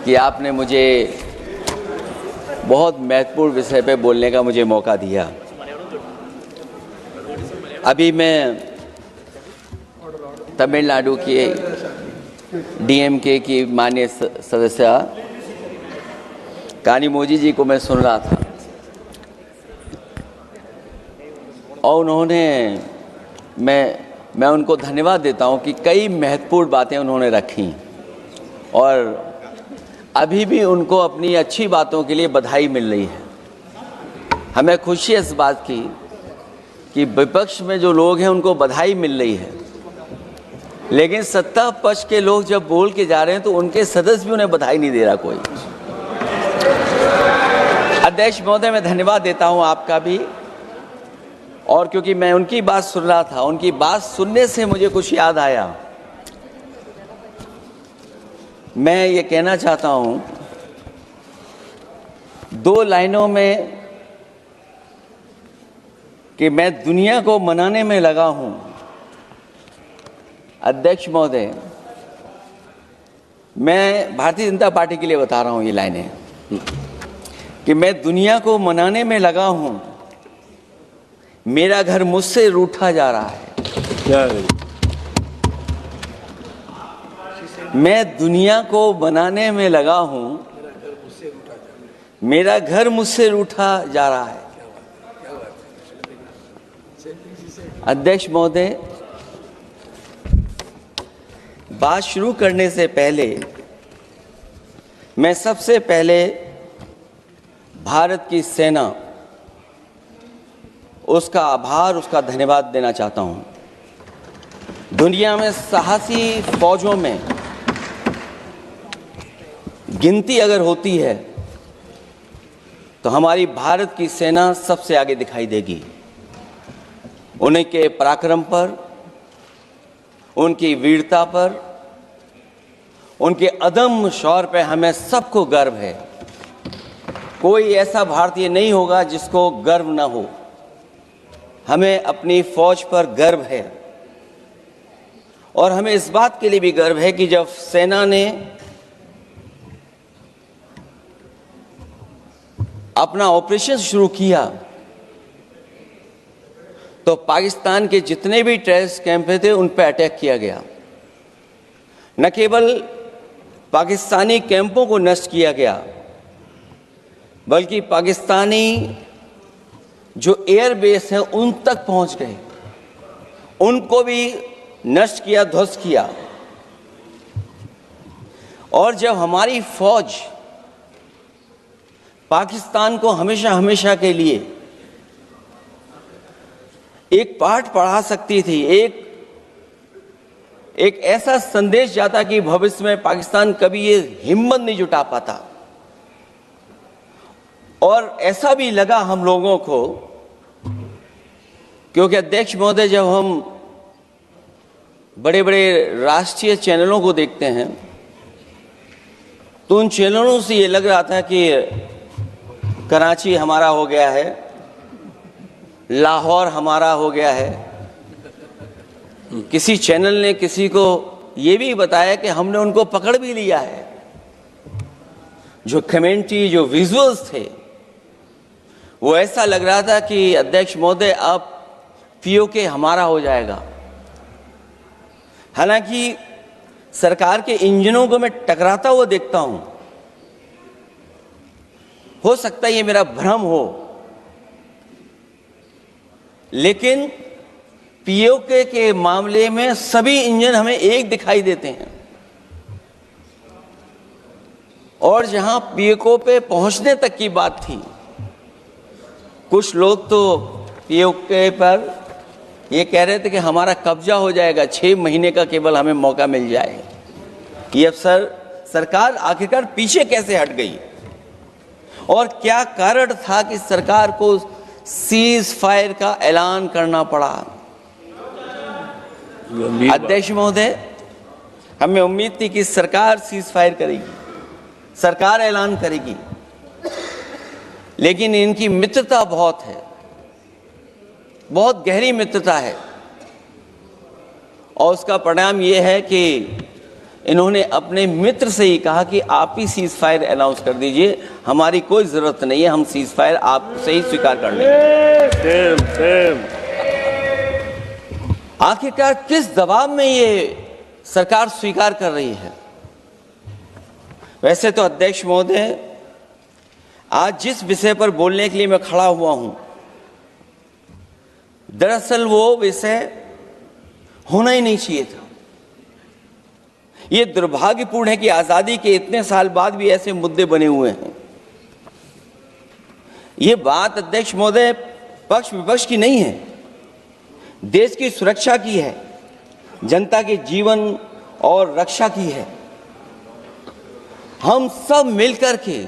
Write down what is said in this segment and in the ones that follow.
कि आपने मुझे बहुत महत्वपूर्ण विषय पे बोलने का मुझे मौका दिया। अभी मैं तमिलनाडु के डीएमके की माननीय सदस्य कानिमोझी जी को मैं सुन रहा था और उन्होंने मैं उनको धन्यवाद देता हूं कि कई महत्वपूर्ण बातें उन्होंने रखी और अभी भी उनको अपनी अच्छी बातों के लिए बधाई मिल रही है। हमें खुशी है इस बात की कि विपक्ष में जो लोग हैं उनको बधाई मिल रही है, लेकिन सत्ता पक्ष के लोग जब बोल के जा रहे हैं तो उनके सदस्य भी उन्हें बधाई नहीं दे रहा कोई। अध्यक्ष महोदय, मैं धन्यवाद देता हूं आपका भी, और क्योंकि मैं उनकी बात सुन रहा था, उनकी बात सुनने से मुझे कुछ याद आया। मैं ये कहना चाहता हूं 2 लाइनों में कि मैं दुनिया को मनाने में लगा हूं। अध्यक्ष महोदय, मैं भारतीय जनता पार्टी के लिए बता रहा हूं ये लाइनें कि मैं दुनिया को मनाने में लगा हूं, मेरा घर मुझसे रूठा जा रहा है। मैं दुनिया को बनाने में लगा हूं, मेरा घर मुझसे रूठा जा रहा है। अध्यक्ष महोदय, बात शुरू करने से पहले मैं सबसे पहले भारत की सेना, उसका आभार, उसका धन्यवाद देना चाहता हूं। दुनिया में साहसी फौजों में गिनती अगर होती है तो हमारी भारत की सेना सबसे आगे दिखाई देगी। उनके पराक्रम पर, उनकी वीरता पर, उनके अदम्य शौर्य पर हमें सबको गर्व है। कोई ऐसा भारतीय नहीं होगा जिसको गर्व न हो। हमें अपनी फौज पर गर्व है और हमें इस बात के लिए भी गर्व है कि जब सेना ने अपना ऑपरेशन शुरू किया तो पाकिस्तान के जितने भी टेररिस्ट कैंप थे उन पर अटैक किया गया। न केवल पाकिस्तानी कैंपों को नष्ट किया गया, बल्कि पाकिस्तानी जो एयर बेस है उन तक पहुंच गए, उनको भी नष्ट किया, ध्वस्त किया। और जब हमारी फौज पाकिस्तान को हमेशा हमेशा के लिए एक पाठ पढ़ा सकती थी, एक ऐसा संदेश जाता कि भविष्य में पाकिस्तान कभी ये हिम्मत नहीं जुटा पाता। और ऐसा भी लगा हम लोगों को, क्योंकि अध्यक्ष महोदय, जब हम बड़े बड़े राष्ट्रीय चैनलों को देखते हैं तो उन चैनलों से ये लग रहा था कि कराची हमारा हो गया है, लाहौर हमारा हो गया है। किसी चैनल ने किसी को ये भी बताया कि हमने उनको पकड़ भी लिया है। जो कमेंट्री, जो विजुअल्स थे, वो ऐसा लग रहा था कि अध्यक्ष महोदय अब पीओके हमारा हो जाएगा। हालांकि सरकार के इंजनों को मैं टकराता हुआ देखता हूं। हो सकता है ये मेरा भ्रम हो, लेकिन पीओके के मामले में सभी इंजन हमें एक दिखाई देते हैं। और जहां पीओके पे पहुंचने तक की बात थी, कुछ लोग तो पीओके पर ये कह रहे थे कि हमारा कब्जा हो जाएगा, 6 महीने का केवल हमें मौका मिल जाए। ये अफसर सरकार आखिरकार पीछे कैसे हट गई और क्या कारण था कि सरकार को सीज फायर का ऐलान करना पड़ा? अध्यक्ष महोदय, हमें उम्मीद थी कि सरकार सीज फायर करेगी, सरकार ऐलान करेगी, लेकिन इनकी मित्रता बहुत है, बहुत गहरी मित्रता है। और उसका परिणाम ये है कि इन्होंने अपने मित्र से ही कहा कि आप ही सीज फायर अनाउंस कर दीजिए, हमारी कोई जरूरत नहीं है, हम सीज फायर आपसे ही स्वीकार कर लेंगे। आखिरकार किस दबाव में ये सरकार स्वीकार कर रही है? वैसे तो अध्यक्ष महोदय, आज जिस विषय पर बोलने के लिए मैं खड़ा हुआ हूं, दरअसल वो विषय होना ही नहीं चाहिए था। ये दुर्भाग्यपूर्ण है कि आजादी के इतने साल बाद भी ऐसे मुद्दे बने हुए हैं। ये बात अध्यक्ष महोदय पक्ष विपक्ष की नहीं है, देश की सुरक्षा की है, जनता के जीवन और रक्षा की है। हम सब मिलकर के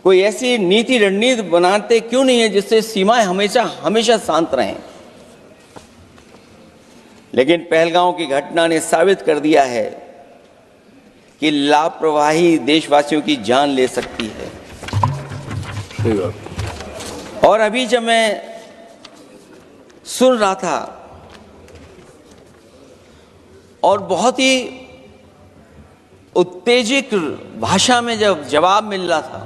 कोई ऐसी नीति रणनीति बनाते क्यों नहीं है जिससे सीमाएं हमेशा हमेशा शांत रहें। लेकिन पहलगांव की घटना ने साबित कर दिया है कि लापरवाही देशवासियों की जान ले सकती है। और अभी जब मैं सुन रहा था और बहुत ही उत्तेजित भाषा में जब जवाब मिल रहा था,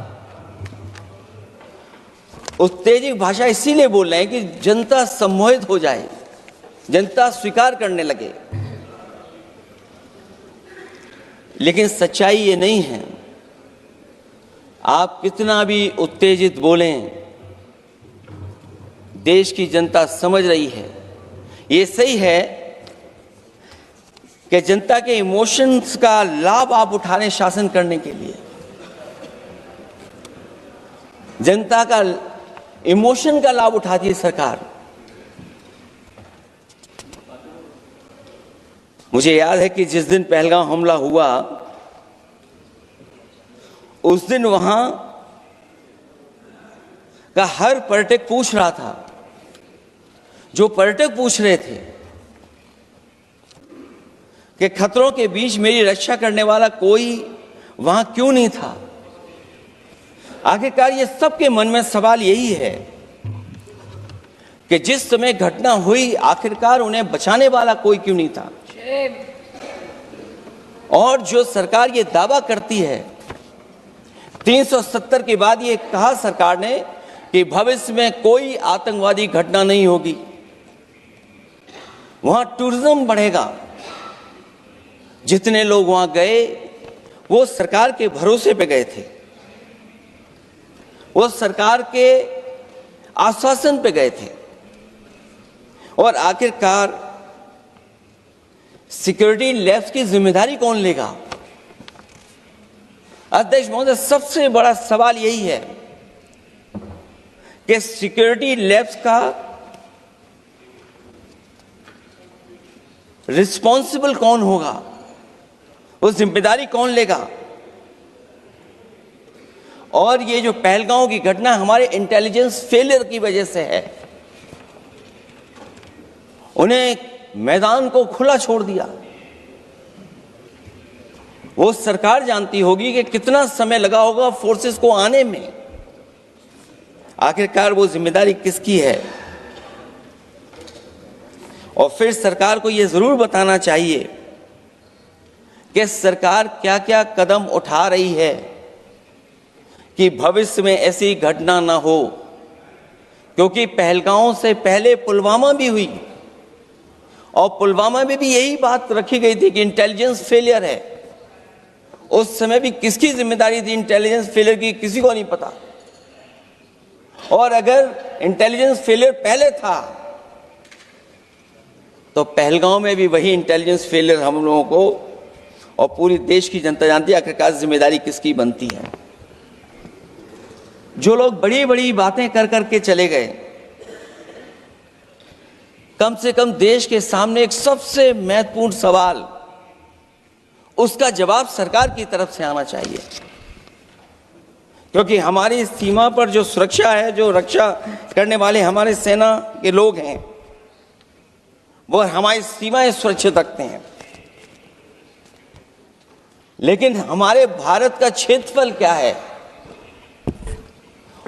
उत्तेजित भाषा इसीलिए बोल रहे हैं कि जनता सम्मोहित हो जाए, जनता स्वीकार करने लगे। लेकिन सच्चाई ये नहीं है। आप कितना भी उत्तेजित बोलें, देश की जनता समझ रही है। ये सही है कि जनता के इमोशंस का लाभ आप उठा रहे हैं शासन करने के लिए। जनता का इमोशन का लाभ उठाती है सरकार। मुझे याद है कि जिस दिन पहलगांव हमला हुआ, उस दिन वहां का हर पर्यटक पूछ रहा था, जो पर्यटक पूछ रहे थे कि खतरों के बीच मेरी रक्षा करने वाला कोई वहां क्यों नहीं था। आखिरकार ये सबके मन में सवाल यही है कि जिस समय घटना हुई, आखिरकार उन्हें बचाने वाला कोई क्यों नहीं था। और जो सरकार ये दावा करती है, 370 के बाद ये कहा सरकार ने कि भविष्य में कोई आतंकवादी घटना नहीं होगी, वहां टूरिज्म बढ़ेगा। जितने लोग वहां गए वो सरकार के भरोसे पे गए थे, वो सरकार के आश्वासन पे गए थे। और आखिरकार सिक्योरिटी लैब्स की जिम्मेदारी कौन लेगा? अध्यक्ष महोदय, सबसे बड़ा सवाल यही है कि सिक्योरिटी लैब्स का रिस्पॉन्सिबल कौन होगा, वो जिम्मेदारी कौन लेगा? और ये जो पहलगांव की घटना हमारे इंटेलिजेंस फेलियर की वजह से है। उन्हें मैदान को खुला छोड़ दिया। वो सरकार जानती होगी कि कितना समय लगा होगा फोर्सेस को आने में। आखिरकार वो जिम्मेदारी किसकी है? और फिर सरकार को ये जरूर बताना चाहिए कि सरकार क्या क्या कदम उठा रही है कि भविष्य में ऐसी घटना ना हो। क्योंकि पहलगांव से पहले पुलवामा भी हुई और पुलवामा में भी यही बात रखी गई थी कि इंटेलिजेंस फेलियर है। उस समय भी किसकी जिम्मेदारी थी इंटेलिजेंस फेलियर की? किसी को नहीं पता। और अगर इंटेलिजेंस फेलियर पहले था तो पहलगांव में भी वही इंटेलिजेंस फेलियर हम लोगों को और पूरी देश की जनता जानती है आखिरकार जिम्मेदारी किसकी बनती है। जो लोग बड़ी बड़ी बातें कर करके चले गए, कम से कम देश के सामने एक सबसे महत्वपूर्ण सवाल, उसका जवाब सरकार की तरफ से आना चाहिए। क्योंकि हमारी सीमा पर जो सुरक्षा है, जो रक्षा करने वाले हमारे सेना के लोग हैं, वो हमारी सीमाएं सुरक्षित रखते हैं। लेकिन हमारे भारत का क्षेत्रफल क्या है?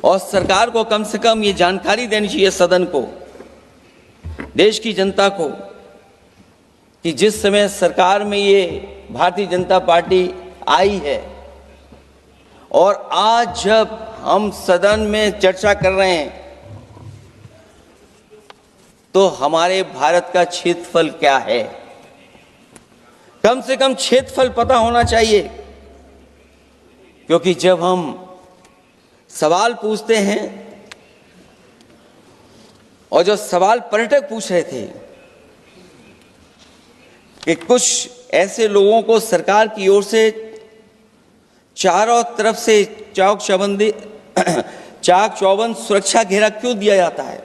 और सरकार को कम से कम ये जानकारी देनी चाहिए सदन को, देश की जनता को, कि जिस समय सरकार में ये भारतीय जनता पार्टी आई है और आज जब हम सदन में चर्चा कर रहे हैं तो हमारे भारत का क्षेत्रफल क्या है, कम से कम क्षेत्रफल पता होना चाहिए। क्योंकि जब हम सवाल पूछते हैं और जो सवाल पर्यटक पूछ रहे थे कि कुछ ऐसे लोगों को सरकार की ओर से चारों तरफ से चाक चौबंद सुरक्षा घेरा क्यों दिया जाता है,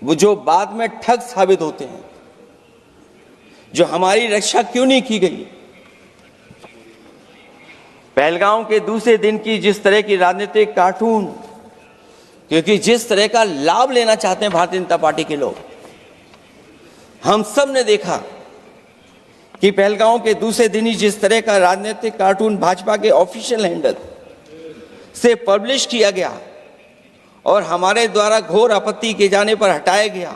वो जो बाद में ठग साबित होते हैं, जो हमारी रक्षा क्यों नहीं की गई। पहलगाम के दूसरे दिन की जिस तरह की राजनीतिक कार्टून, क्योंकि जिस तरह का लाभ लेना चाहते हैं भारतीय जनता पार्टी के लोग, हम सब ने देखा कि पहलगाम के दूसरे दिन ही जिस तरह का राजनीतिक कार्टून भाजपा के ऑफिशियल हैंडल से पब्लिश किया गया और हमारे द्वारा घोर आपत्ति किए जाने पर हटाया गया,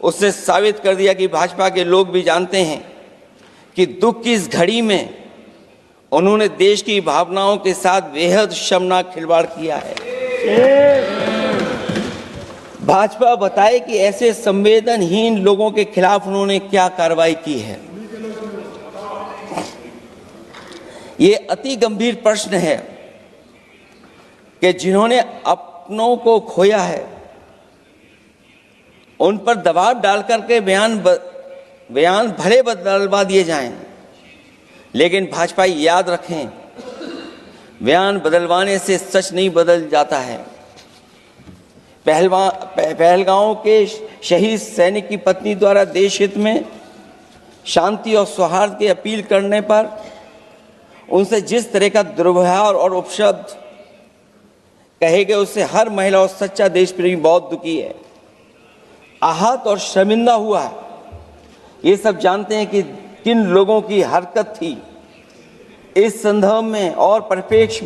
उससे साबित कर दिया कि भाजपा के लोग भी जानते हैं कि दुख की इस घड़ी में उन्होंने देश की भावनाओं के साथ बेहद शर्मनाक खिलवाड़ किया है। भाजपा बताए कि ऐसे संवेदनहीन लोगों के खिलाफ उन्होंने क्या कार्रवाई की है। ये अति गंभीर प्रश्न है कि जिन्होंने अपनों को खोया है उन पर दबाव डाल करके बयान भले बदलवा दिए जाएं, लेकिन भाजपा याद रखें, बयान बदलवाने से सच नहीं बदल जाता है। पहलगांव के शहीद सैनिक की पत्नी द्वारा देश हित में शांति और सौहार्द की अपील करने पर उनसे जिस तरह का दुर्व्यवहार और उपशब्द कहे गए, उससे हर महिला और सच्चा देश प्रेमी बहुत दुखी है, आहत और शर्मिंदा हुआ है। ये सब जानते हैं कि किन लोगों की हरकत थी। इस संदर्भ में और परिप्रेक्ष्य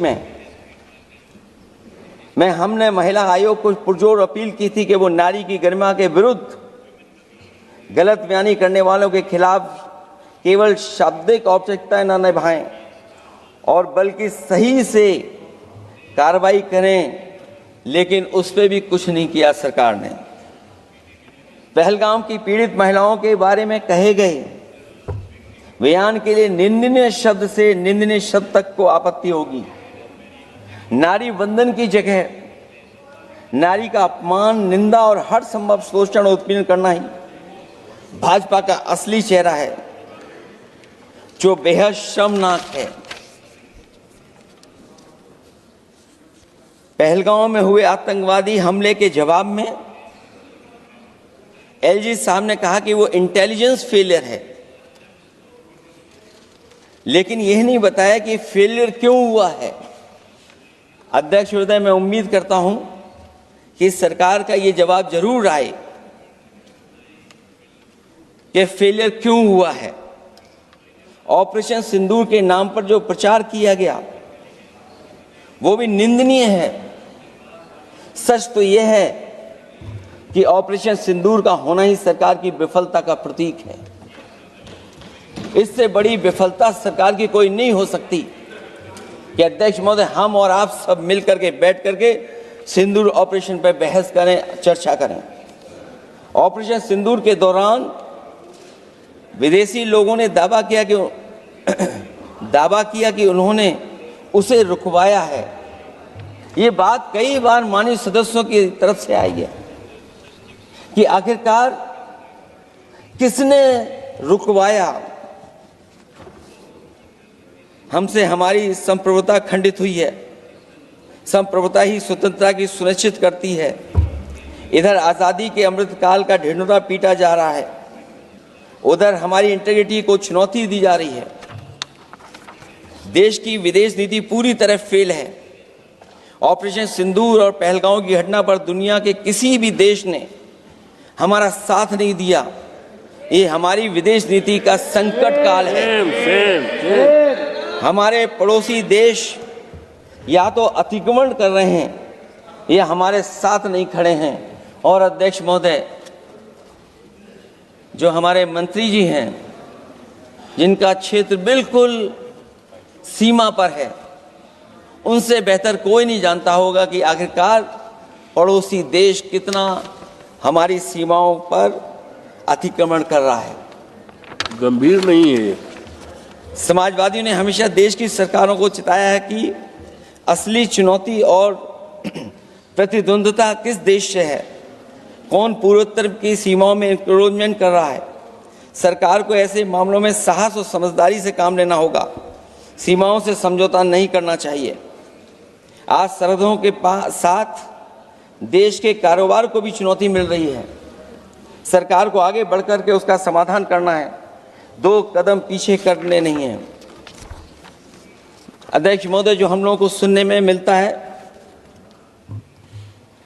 में हमने महिला आयोग को पुरजोर अपील की थी कि वो नारी की गरिमा के विरुद्ध गलत बयानी करने वालों के खिलाफ केवल शाब्दिक औपचारिकताएं न निभाएं और बल्कि सही से कार्रवाई करें, लेकिन उस पर भी कुछ नहीं किया सरकार ने। पहलगाम की पीड़ित महिलाओं के बारे में कहे गए बयान के लिए निंदनीय शब्द से निंदनीय शब्द तक को आपत्ति होगी। नारी वंदन की जगह नारी का अपमान, निंदा और हर संभव शोषण और उत्पीड़न करना ही भाजपा का असली चेहरा है, जो बेहद शर्मनाक है। पहलगाम में हुए आतंकवादी हमले के जवाब में एलजी साहब ने कहा कि वो इंटेलिजेंस फेलियर है, लेकिन यह नहीं बताया कि फेलियर क्यों हुआ है। अध्यक्ष महोदय, मैं उम्मीद करता हूं कि सरकार का ये जवाब जरूर आए कि फेलियर क्यों हुआ है। ऑपरेशन सिंदूर के नाम पर जो प्रचार किया गया वो भी निंदनीय है। सच तो यह है कि ऑपरेशन सिंदूर का होना ही सरकार की विफलता का प्रतीक है। इससे बड़ी विफलता सरकार की कोई नहीं हो सकती कि अध्यक्ष महोदय हम और आप सब मिलकर के बैठ करके सिंदूर ऑपरेशन पर बहस करें, चर्चा करें। ऑपरेशन सिंदूर के दौरान विदेशी लोगों ने दावा किया कि उन्होंने उसे रुकवाया है। ये बात कई बार माननीय सदस्यों की तरफ से आई है कि आखिरकार किसने रुकवाया। हमसे हमारी संप्रभुता खंडित हुई है। संप्रभुता ही स्वतंत्रता की सुनिश्चित करती है। इधर आज़ादी के अमृतकाल का ढिंढोरा पीटा जा रहा है, उधर हमारी इंटीग्रिटी को चुनौती दी जा रही है। देश की विदेश नीति पूरी तरह फेल है। ऑपरेशन सिंदूर और पहलगाम की घटना पर दुनिया के किसी भी देश ने हमारा साथ नहीं दिया। ये हमारी विदेश नीति का संकट काल है। हमारे पड़ोसी देश या तो अतिक्रमण कर रहे हैं या हमारे साथ नहीं खड़े हैं। और अध्यक्ष महोदय, जो हमारे मंत्री जी हैं, जिनका क्षेत्र बिल्कुल सीमा पर है, उनसे बेहतर कोई नहीं जानता होगा कि आखिरकार पड़ोसी देश कितना हमारी सीमाओं पर अतिक्रमण कर रहा है। गंभीर नहीं है। समाजवादियों ने हमेशा देश की सरकारों को चिताया है कि असली चुनौती और प्रतिद्वंद्विता किस देश से है, कौन पूर्वोत्तर की सीमाओं में इंक्रोचमेंट कर रहा है। सरकार को ऐसे मामलों में साहस और समझदारी से काम लेना होगा, सीमाओं से समझौता नहीं करना चाहिए। आज सरहदों के साथ देश के कारोबार को भी चुनौती मिल रही है। सरकार को आगे बढ़कर के उसका समाधान करना है, 2 कदम पीछे करने नहीं है। अध्यक्ष महोदय, जो हम लोगों को सुनने में मिलता है,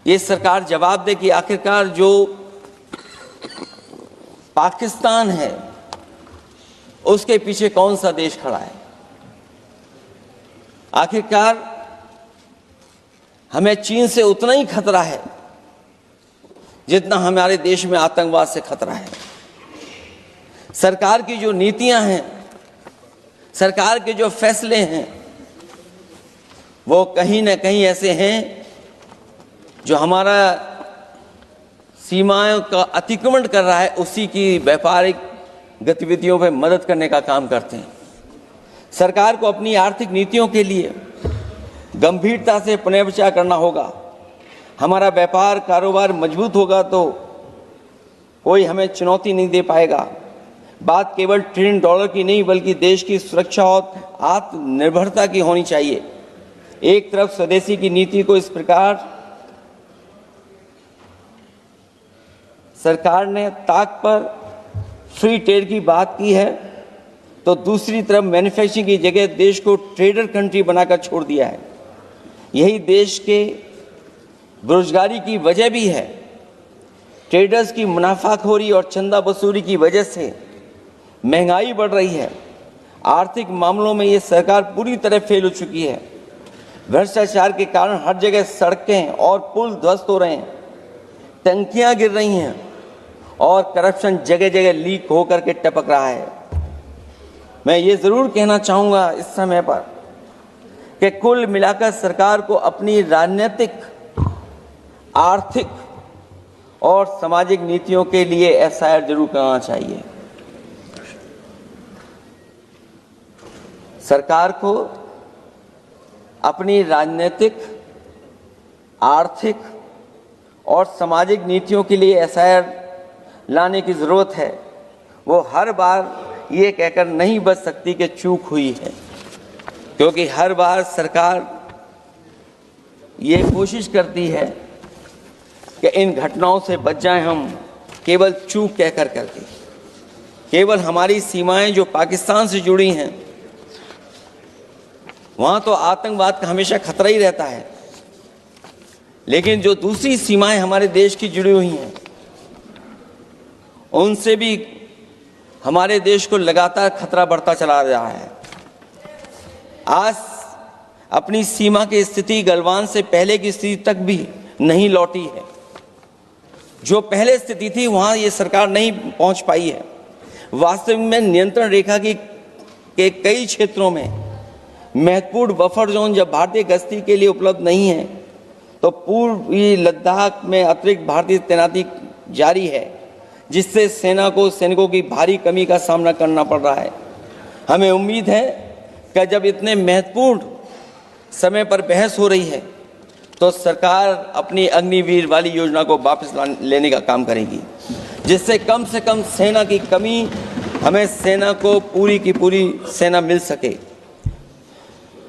ये सरकार जवाब दे कि आखिरकार जो पाकिस्तान है उसके पीछे कौन सा देश खड़ा है। आखिरकार हमें चीन से उतना ही खतरा है जितना हमारे देश में आतंकवाद से खतरा है। सरकार की जो नीतियां हैं, सरकार के जो फैसले हैं, वो कहीं ना कहीं ऐसे हैं जो हमारा सीमाओं का अतिक्रमण कर रहा है, उसी की व्यापारिक गतिविधियों पर मदद करने का काम करते हैं। सरकार को अपनी आर्थिक नीतियों के लिए गंभीरता से पुनर्विचार करना होगा। हमारा व्यापार कारोबार मजबूत होगा तो कोई हमें चुनौती नहीं दे पाएगा। बात केवल $1 ट्रिलियन की नहीं, बल्कि देश की सुरक्षा और आत्मनिर्भरता की होनी चाहिए। एक तरफ स्वदेशी की नीति को इस प्रकार सरकार ने ताक पर फ्री ट्रेड की बात की है, तो दूसरी तरफ मैन्युफैक्चरिंग की जगह देश को ट्रेडर कंट्री बनाकर छोड़ दिया है। यही देश के बेरोजगारी की वजह भी है। ट्रेडर्स की मुनाफाखोरी और चंदा वसूली की वजह से महंगाई बढ़ रही है। आर्थिक मामलों में ये सरकार पूरी तरह फेल हो चुकी है। भ्रष्टाचार के कारण हर जगह सड़कें और पुल ध्वस्त हो रहे हैं, टंकियां गिर रही हैं और करप्शन जगह जगह लीक होकर के टपक रहा है। मैं ये ज़रूर कहना चाहूँगा इस समय पर कि कुल मिलाकर सरकार को अपनी राजनीतिक, आर्थिक और सामाजिक नीतियों के लिए एफआईआर जरूर करना चाहिए। सरकार को अपनी राजनीतिक, आर्थिक और सामाजिक नीतियों के लिए एफआईआर लाने की ज़रूरत है। वो हर बार ये कहकर नहीं बच सकती कि चूक हुई है, क्योंकि हर बार सरकार ये कोशिश करती है कि इन घटनाओं से बच जाएं हम, केवल चूक कहकर करके। केवल हमारी सीमाएं जो पाकिस्तान से जुड़ी हैं, वहाँ तो आतंकवाद का हमेशा खतरा ही रहता है, लेकिन जो दूसरी सीमाएं हमारे देश की जुड़ी हुई हैं, उनसे भी हमारे देश को लगातार खतरा बढ़ता चला रहा है। आज अपनी सीमा की स्थिति गलवान से पहले की स्थिति तक भी नहीं लौटी है। जो पहले स्थिति थी वहाँ ये सरकार नहीं पहुँच पाई है। वास्तविक में नियंत्रण रेखा के कई क्षेत्रों में महत्वपूर्ण बफर जोन जब भारतीय गश्ती के लिए उपलब्ध नहीं है, तो पूर्वी लद्दाख में अतिरिक्त भारतीय तैनाती जारी है, जिससे सेना को सैनिकों की भारी कमी का सामना करना पड़ रहा है। हमें उम्मीद है कि जब इतने महत्वपूर्ण समय पर बहस हो रही है, तो सरकार अपनी अग्निवीर वाली योजना को वापस लेने का काम करेगी, जिससे कम से कम सेना की कमी, हमें सेना को पूरी की पूरी सेना मिल सके।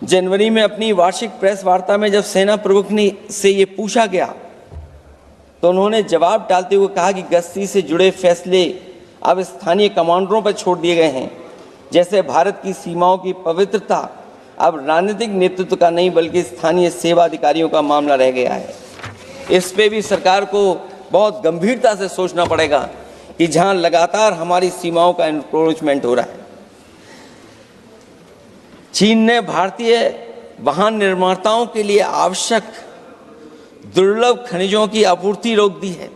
जनवरी में अपनी वार्षिक प्रेस वार्ता में जब सेना प्रमुख ने से ये पूछा गया, तो उन्होंने जवाब डालते हुए कहा कि गश्ती से जुड़े फैसले अब स्थानीय कमांडरों पर छोड़ दिए गए हैं। जैसे भारत की सीमाओं की पवित्रता अब राजनीतिक नेतृत्व का नहीं, बल्कि स्थानीय सेवा अधिकारियों का मामला रह गया है। इस पे भी सरकार को बहुत गंभीरता से सोचना पड़ेगा कि जहां लगातार हमारी सीमाओं का एनक्रोचमेंट हो रहा है। चीन ने भारतीय वाहन निर्माताओं के लिए आवश्यक दुर्लभ खनिजों की आपूर्ति रोक दी है।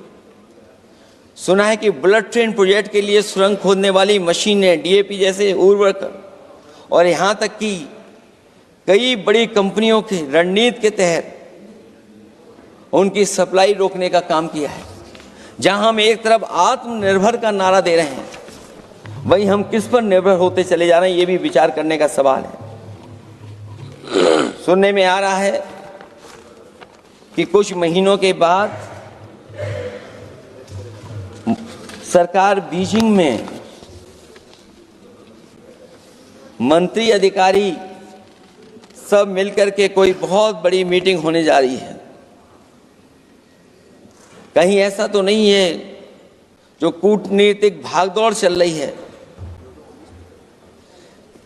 सुना है कि बुलेट ट्रेन प्रोजेक्ट के लिए सुरंग खोदने वाली मशीनें, डीएपी जैसे उर्वरक और यहाँ तक कि कई बड़ी कंपनियों की रणनीति के तहत उनकी सप्लाई रोकने का काम किया है। जहां हम एक तरफ आत्मनिर्भर का नारा दे रहे हैं, वहीं हम किस पर निर्भर होते चले जा रहे हैं, ये भी विचार करने का सवाल है। सुनने में आ रहा है कि कुछ महीनों के बाद सरकार बीजिंग में मंत्री अधिकारी सब मिलकर के कोई बहुत बड़ी मीटिंग होने जा रही है। कहीं ऐसा तो नहीं है जो कूटनीतिक भागदौड़ चल रही है,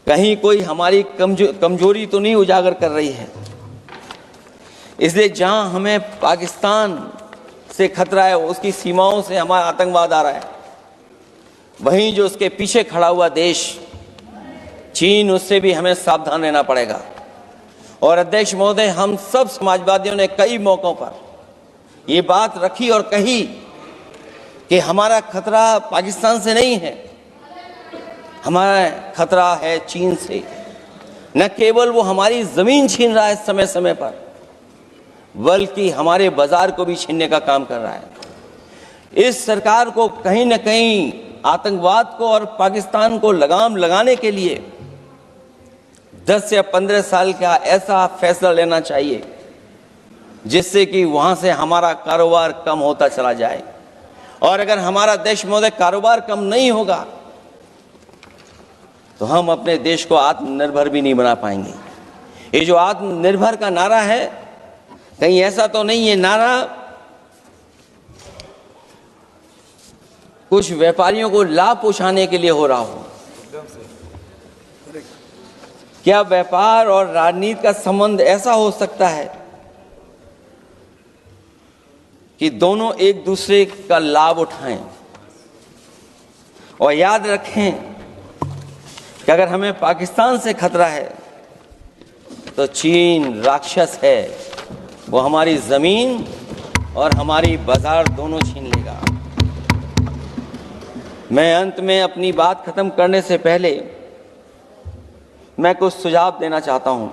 कहीं कोई हमारी कमजोरी तो नहीं उजागर कर रही है। इसलिए जहां हमें पाकिस्तान से खतरा है, उसकी सीमाओं से हमारा आतंकवाद आ रहा है, वहीं जो उसके पीछे खड़ा हुआ देश चीन, उससे भी हमें सावधान रहना पड़ेगा। और अध्यक्ष महोदय, हम सब समाजवादियों ने कई मौकों पर ये बात रखी और कही कि हमारा खतरा पाकिस्तान से नहीं है, हमारा खतरा है चीन से। न केवल वो हमारी जमीन छीन रहा है समय समय पर, बल्कि हमारे बाजार को भी छीनने का काम कर रहा है। इस सरकार को कहीं न कहीं आतंकवाद को और पाकिस्तान को लगाम लगाने के लिए 10 या 15 साल का ऐसा फैसला लेना चाहिए जिससे कि वहां से हमारा कारोबार कम होता चला जाए। और अगर हमारा देश महोदय कारोबार कम नहीं होगा तो हम अपने देश को आत्मनिर्भर भी नहीं बना पाएंगे। ये जो आत्मनिर्भर का नारा है, कहीं ऐसा तो नहीं है नारा कुछ व्यापारियों को लाभ पहुंचाने के लिए हो रहा हो? क्या व्यापार और राजनीति का संबंध ऐसा हो सकता है कि दोनों एक दूसरे का लाभ उठाएं? और याद रखें कि अगर हमें पाकिस्तान से खतरा है तो चीन राक्षस है, वो हमारी जमीन और हमारी बाजार दोनों छीन लेगा। मैं अंत में अपनी बात खत्म करने से पहले मैं कुछ सुझाव देना चाहता हूं।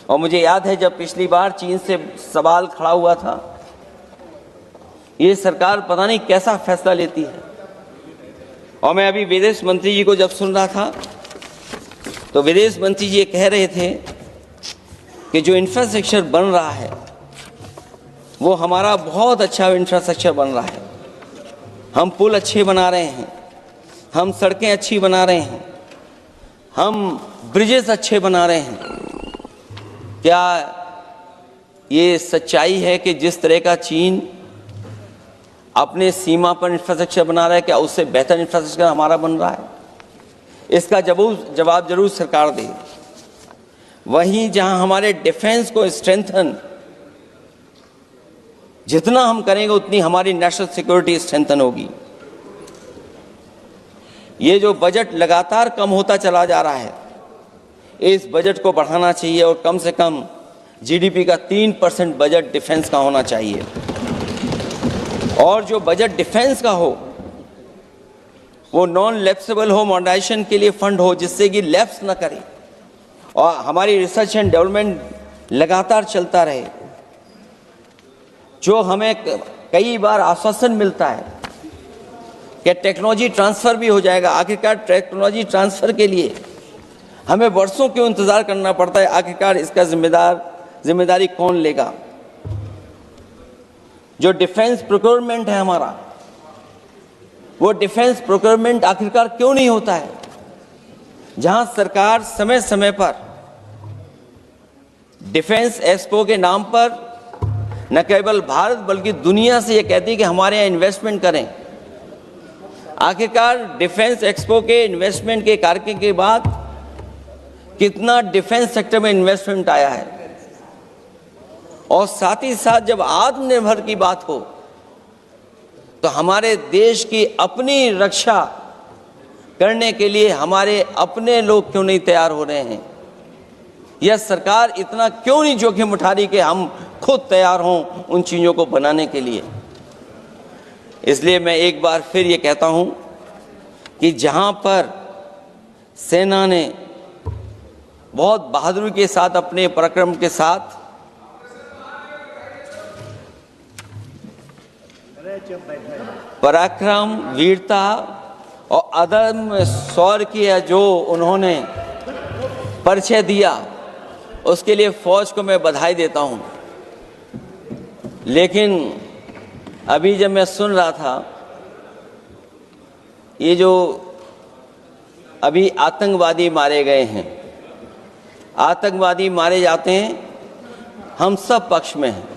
और मुझे याद है जब पिछली बार चीन से सवाल खड़ा हुआ था, ये सरकार पता नहीं कैसा फैसला लेती है। और मैं अभी विदेश मंत्री जी को जब सुन रहा था तो विदेश मंत्री जी ये कह रहे थे कि जो इंफ्रास्ट्रक्चर बन रहा है वो हमारा बहुत अच्छा इंफ्रास्ट्रक्चर बन रहा है। हम पुल अच्छे बना रहे हैं, हम सड़कें अच्छी बना रहे हैं, हम ब्रिजेस अच्छे बना रहे हैं। क्या ये सच्चाई है कि जिस तरह का चीन अपने सीमा पर इंफ्रास्ट्रक्चर बना रहा है, क्या उससे बेहतर इंफ्रास्ट्रक्चर हमारा बन रहा है? इसका जवाब जरूर सरकार दे। वहीं जहां हमारे डिफेंस को स्ट्रेंथन जितना हम करेंगे उतनी हमारी नेशनल सिक्योरिटी स्ट्रेंथन होगी। ये जो बजट लगातार कम होता चला जा रहा है, इस बजट को बढ़ाना चाहिए और कम से कम जीडीपी का 3% बजट डिफेंस का होना चाहिए। और जो बजट डिफेंस का हो वो नॉन लैप्सेबल हो, मॉडर्नाइजेशन के लिए फंड हो जिससे कि लैप्स न करे और हमारी रिसर्च एंड डेवलपमेंट लगातार चलता रहे। जो हमें कई बार आश्वासन मिलता है कि टेक्नोलॉजी ट्रांसफर भी हो जाएगा, आखिरकार टेक्नोलॉजी ट्रांसफर के लिए हमें वर्षों क्यों इंतजार करना पड़ता है? आखिरकार इसका जिम्मेदारी कौन लेगा? जो डिफेंस प्रोक्योरमेंट है हमारा, वो डिफेंस प्रोक्योरमेंट आखिरकार क्यों नहीं होता है? जहां सरकार समय समय पर डिफेंस एक्सपो के नाम पर न केवल भारत बल्कि दुनिया से ये कहती है कि हमारे यहाँ इन्वेस्टमेंट करें। आखिरकार डिफेंस एक्सपो के इन्वेस्टमेंट के कार्यक्रम के बाद कितना डिफेंस सेक्टर में इन्वेस्टमेंट आया है? और साथ ही साथ जब आत्मनिर्भर की बात हो तो हमारे देश की अपनी रक्षा करने के लिए हमारे अपने लोग क्यों नहीं तैयार हो रहे हैं? यह सरकार इतना क्यों नहीं जोखिम उठा रही कि हम खुद तैयार हों उन चीज़ों को बनाने के लिए? इसलिए मैं एक बार फिर ये कहता हूं कि जहां पर सेना ने बहुत बहादुरी के साथ, अपने पराक्रम के साथ पराक्रम, वीरता और अदम्य शौर्य की जो उन्होंने परिचय दिया, उसके लिए फौज को मैं बधाई देता हूं। लेकिन अभी जब मैं सुन रहा था, ये जो अभी आतंकवादी मारे गए हैं, आतंकवादी मारे जाते हैं, हम सब पक्ष में हैं,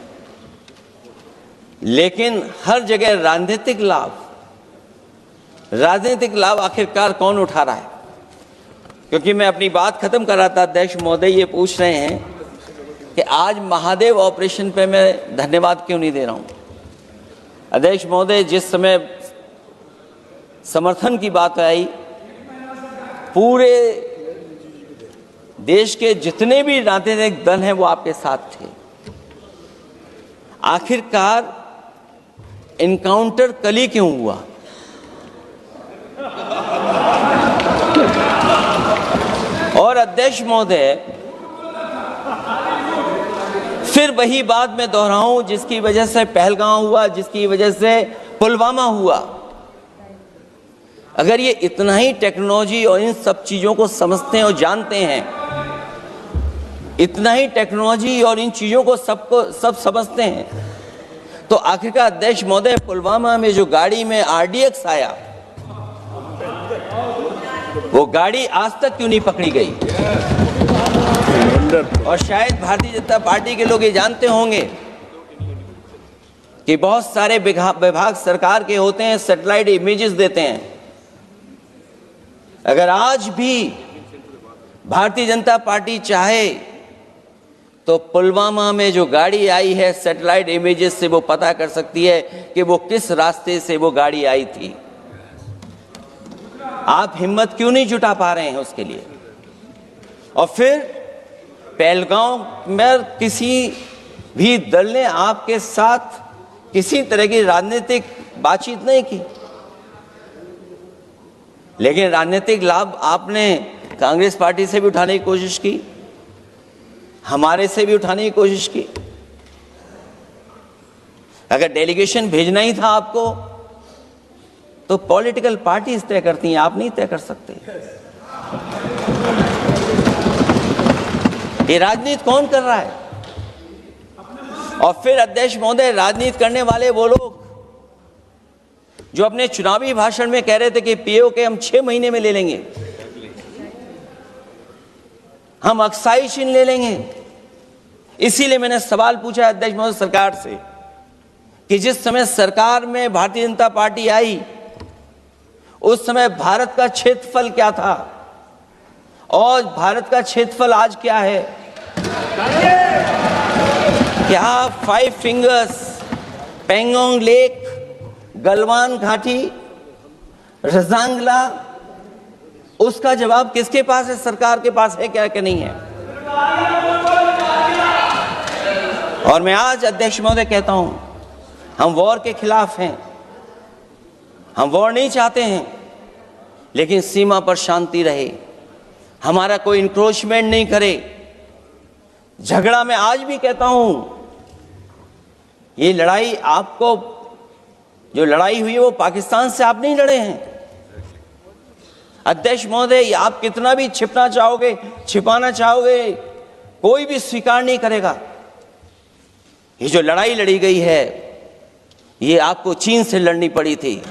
लेकिन हर जगह राजनीतिक लाभ आखिरकार कौन उठा रहा है? क्योंकि मैं अपनी बात खत्म कर रहा था, अध्यक्ष महोदय ये पूछ रहे हैं कि आज महादेव ऑपरेशन पे मैं धन्यवाद क्यों नहीं दे रहा हूं। अध्यक्ष महोदय, जिस समय समर्थन की बात आई, पूरे देश के जितने भी राजनीतिक दल हैं वो आपके साथ थे। आखिरकार इनकाउंटर कल ही क्यों हुआ? और अध्यक्ष महोदय, फिर वही बात मैं दोहराऊं जिसकी वजह से पहलगांव हुआ, जिसकी वजह से पुलवामा हुआ। अगर ये इतना ही टेक्नोलॉजी और इन सब चीजों को समझते हैं और जानते हैं, इतना ही टेक्नोलॉजी और इन चीजों को सब समझते हैं, तो आखिरकार अध्यक्ष महोदय, पुलवामा में जो गाड़ी में RDX आया, वो गाड़ी आज तक क्यों नहीं पकड़ी गई? और शायद भारतीय जनता पार्टी के लोग ये जानते होंगे कि बहुत सारे विभाग सरकार के होते हैं, सैटेलाइट इमेजेस देते हैं। अगर आज भी भारतीय जनता पार्टी चाहे तो पुलवामा में जो गाड़ी आई है, सैटेलाइट इमेजेस से वो पता कर सकती है कि वो किस रास्ते से वो गाड़ी आई थी। आप हिम्मत क्यों नहीं जुटा पा रहे हैं उसके लिए? और फिर पहलगांव में किसी भी दल ने आपके साथ किसी तरह की राजनीतिक बातचीत नहीं की, लेकिन राजनीतिक लाभ आपने कांग्रेस पार्टी से भी उठाने की कोशिश की, हमारे से भी उठाने की कोशिश की। अगर डेलीगेशन भेजना ही था आपको, तो पॉलिटिकल पार्टीज तय करती हैं, आप नहीं तय कर सकते। ये राजनीति कौन कर रहा है? और फिर अध्यक्ष महोदय, राजनीति करने वाले वो लोग जो अपने चुनावी भाषण में कह रहे थे कि POK हम 6 महीने में ले लेंगे, हम अक्साई चिन्ह ले लेंगे। इसीलिए मैंने सवाल पूछा अध्यक्ष महोदय सरकार से कि जिस समय सरकार में भारतीय जनता पार्टी आई, उस समय भारत का क्षेत्रफल क्या था और भारत का क्षेत्रफल आज क्या है? क्या 5 फिंगर्स, पेंगोंग लेक, गलवान घाटी, रजांगला, उसका जवाब किसके पास है? सरकार के पास है क्या कि नहीं है? और मैं आज अध्यक्ष महोदय कहता हूं, हम वॉर के खिलाफ हैं, हम वॉर नहीं चाहते हैं, लेकिन सीमा पर शांति रहे, हमारा कोई इंक्रोचमेंट नहीं करे। झगड़ा मैं आज भी कहता हूं, ये लड़ाई आपको, जो लड़ाई हुई है वो पाकिस्तान से आप नहीं लड़े हैं। अध्यक्ष महोदय, आप कितना भी छिपना चाहोगे, छिपाना चाहोगे, कोई भी स्वीकार नहीं करेगा। ये जो लड़ाई लड़ी गई है, ये आपको चीन से लड़नी पड़ी थी।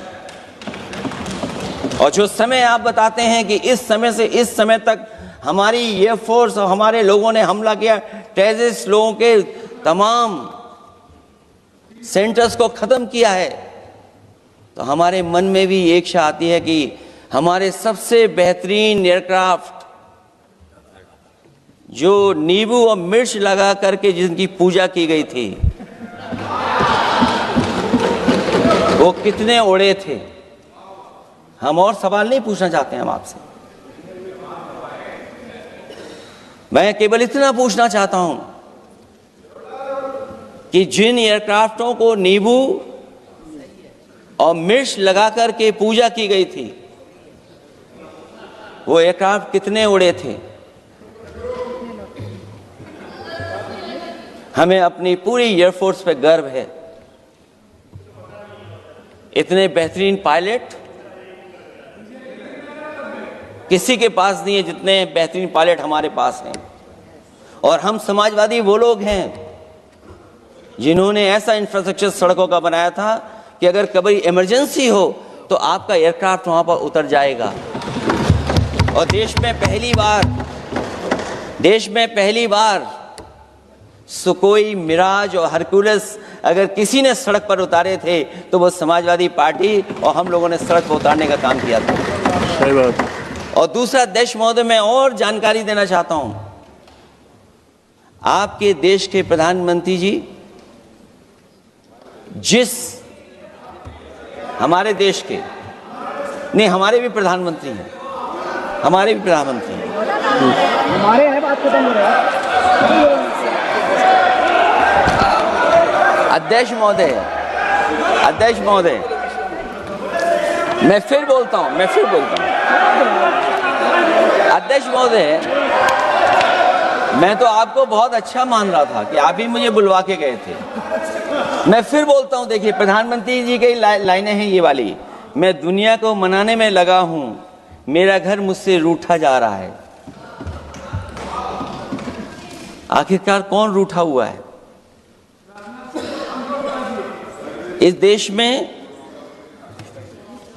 और जो समय आप बताते हैं कि इस समय से इस समय तक हमारी एयरफोर्स और हमारे लोगों ने हमला किया, टेररिस्ट लोगों के तमाम सेंटर्स को खत्म किया है, तो हमारे मन में भी एक इच्छा आती है कि हमारे सबसे बेहतरीन एयरक्राफ्ट जो नींबू और मिर्च लगा करके जिनकी पूजा की गई थी, वो कितने उड़े थे? हम और सवाल नहीं पूछना चाहते हैं हम आपसे, मैं केवल इतना पूछना चाहता हूं कि जिन एयरक्राफ्टों को नींबू और मिर्च लगा कर के पूजा की गई थी। वो एयरक्राफ्ट कितने उड़े थे? हमें अपनी पूरी एयरफोर्स पे गर्व है। इतने बेहतरीन पायलट किसी के पास नहीं है जितने बेहतरीन पायलट हमारे पास हैं। और हम समाजवादी वो लोग हैं जिन्होंने ऐसा इंफ्रास्ट्रक्चर सड़कों का बनाया था कि अगर कभी इमरजेंसी हो तो आपका एयरक्राफ्ट वहां पर उतर जाएगा। और देश में पहली बार सुकोई, मिराज और हरकुलस अगर किसी ने सड़क पर उतारे थे तो वो समाजवादी पार्टी और हम लोगों ने सड़क पर उतारने का काम किया था। सही बात। और दूसरा, देश महोदय, मैं और जानकारी देना चाहता हूं। आपके देश के प्रधानमंत्री जी हमारे देश के नहीं, हमारे भी प्रधानमंत्री हैं। हमारे हैं, बात खत्म हो रहा है। अध्यक्ष महोदय, मैं फिर बोलता हूं। अध्यक्ष महोदय, मैं तो आपको बहुत अच्छा मान रहा था कि आप ही मुझे बुलवा के गए थे। मैं फिर बोलता हूं, देखिए प्रधानमंत्री जी की लाइनें हैं ये वाली, मैं दुनिया को मनाने में लगा हूं, मेरा घर मुझसे रूठा जा रहा है। आखिरकार कौन रूठा हुआ है? इस देश में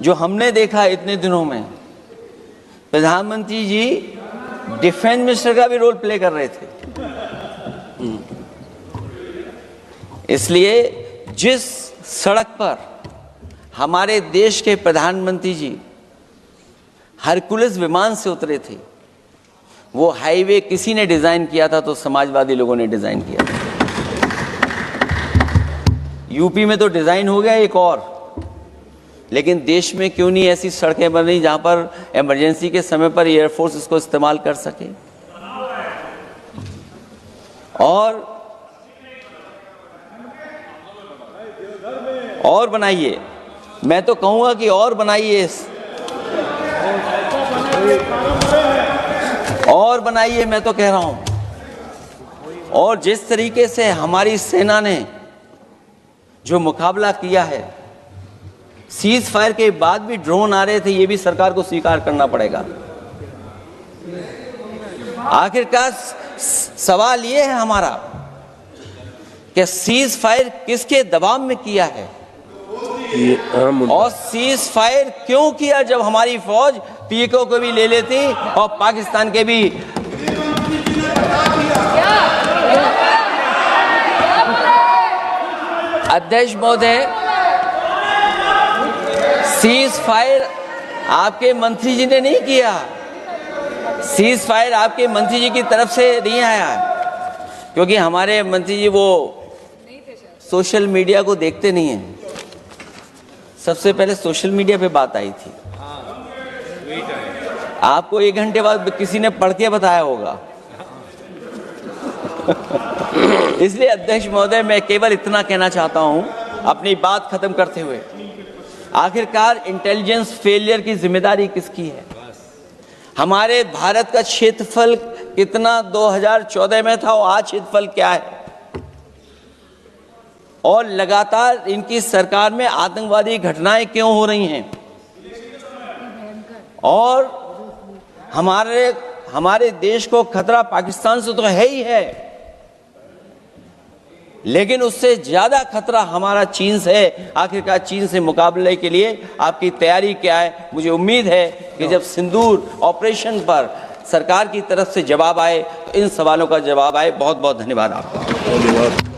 जो हमने देखा इतने दिनों में, प्रधानमंत्री जी डिफेंस मिनिस्टर का भी रोल प्ले कर रहे थे। इसलिए जिस सड़क पर हमारे देश के प्रधानमंत्री जी हरकुलस विमान से उतरे थे, वो हाईवे किसी ने डिजाइन किया था तो समाजवादी लोगों ने डिजाइन किया था। यूपी में तो डिजाइन हो गया एक और, लेकिन देश में क्यों नहीं ऐसी सड़कें बन रही जहां पर इमरजेंसी के समय पर एयरफोर्स इसको इस्तेमाल कर सके? और बनाइए, मैं तो कहूंगा कि और बनाइए, मैं तो कह रहा हूं। और जिस तरीके से हमारी सेना ने जो मुकाबला किया है, सीज फायर के बाद भी ड्रोन आ रहे थे, ये भी सरकार को स्वीकार करना पड़ेगा। आखिरकार सवाल ये है हमारा कि सीज फायर किसके दबाव में किया है और सीज फायर क्यों किया जब हमारी फौज पीओके को भी ले लेती और पाकिस्तान के भी। अध्यक्ष महोदय, सीज फायर आपके मंत्री जी ने नहीं किया। सीज फायर आपके मंत्री जी की तरफ से नहीं आया, क्योंकि हमारे मंत्री जी वो सोशल मीडिया को देखते नहीं हैं। सबसे पहले सोशल मीडिया पे बात आई थी, आपको 1 घंटे बाद किसी ने पढ़ के बताया होगा। इसलिए अध्यक्ष महोदय, मैं केवल इतना कहना चाहता हूं अपनी बात खत्म करते हुए, आखिरकार इंटेलिजेंस फेलियर की जिम्मेदारी किसकी है? हमारे भारत का क्षेत्रफल कितना 2014 में था और आज क्षेत्रफल क्या है? और लगातार इनकी सरकार में आतंकवादी घटनाएं क्यों हो रही हैं? और हमारे देश को खतरा पाकिस्तान से तो है ही है, लेकिन उससे ज्यादा खतरा हमारा चीन से है। आखिरकार चीन से मुकाबले के लिए आपकी तैयारी क्या है? मुझे उम्मीद है कि जब सिंदूर ऑपरेशन पर सरकार की तरफ से जवाब आए तो इन सवालों का जवाब आए। बहुत बहुत धन्यवाद आपका। धन्यवाद।